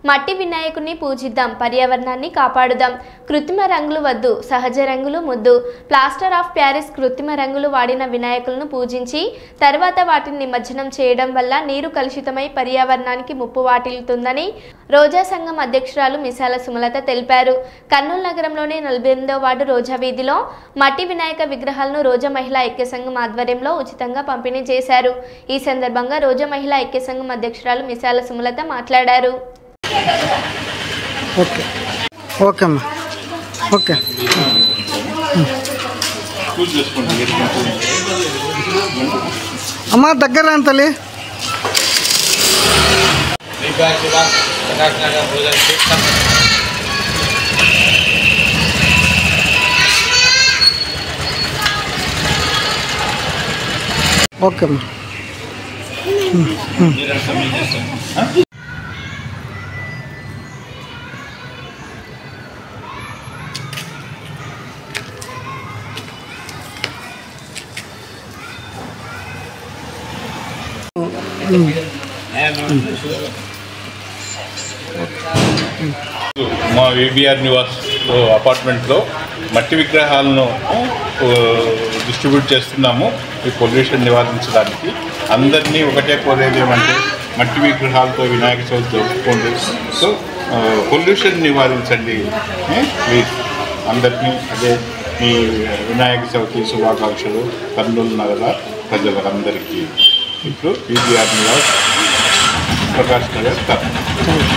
మట్టి వినాయకుడిని పూజిద్దాం, పర్యావరణాన్ని కాపాడుదాం. కృత్రిమ రంగులు వద్దు, సహజ రంగులు ముద్దు. ప్లాస్టర్ ఆఫ్ ప్యారిస్ కృత్రిమ రంగులు వాడిన వినాయకులను పూజించి తర్వాత వాటిని నిమజ్జనం చేయడం వల్ల నీరు కలుషితమై పర్యావరణానికి ముప్పు వాటిల్లుతుందని రోజా సంఘం అధ్యక్షురాలు మిసాల సుమలత తెలిపారు. కర్నూలు నగరంలోని 48వ వార్డు రోజా వీధిలో మట్టి వినాయక విగ్రహాలను రోజా మహిళా ఐక్య సంఘం ఆధ్వర్యంలో ఉచితంగా పంపిణీ చేశారు. ఈ సందర్భంగా రోజా మహిళా ఐక్య సంఘం అధ్యక్షురాలు మిసాల సుమలత మాట్లాడారు. ఓకే ఓకే అమ్మా ఓకే అమ్మా దగ్గర రా తల్లి. ఓకే అమ్మా మా విబిఆర్ నివాస్ అపార్ట్మెంట్లో మట్టి విగ్రహాలను డిస్ట్రిబ్యూట్ చేస్తున్నాము. ఈ పొల్యూషన్ నివారించడానికి అందరినీ ఒకటే కోరేది ఏమంటే మట్టి విగ్రహాలతో వినాయక చవితి జరుపుకోండి. సో పొల్యూషన్ నివారించండి ప్లీజ్. అందరినీ అదే ఈ వినాయక చవితి శుభాకాంక్షలు కర్నూలు నగర ప్రజలందరికీ. ఇప్పుడు విబిఆర్ నివాస్, ప్రకాష్ నగర్, కర్నూలు.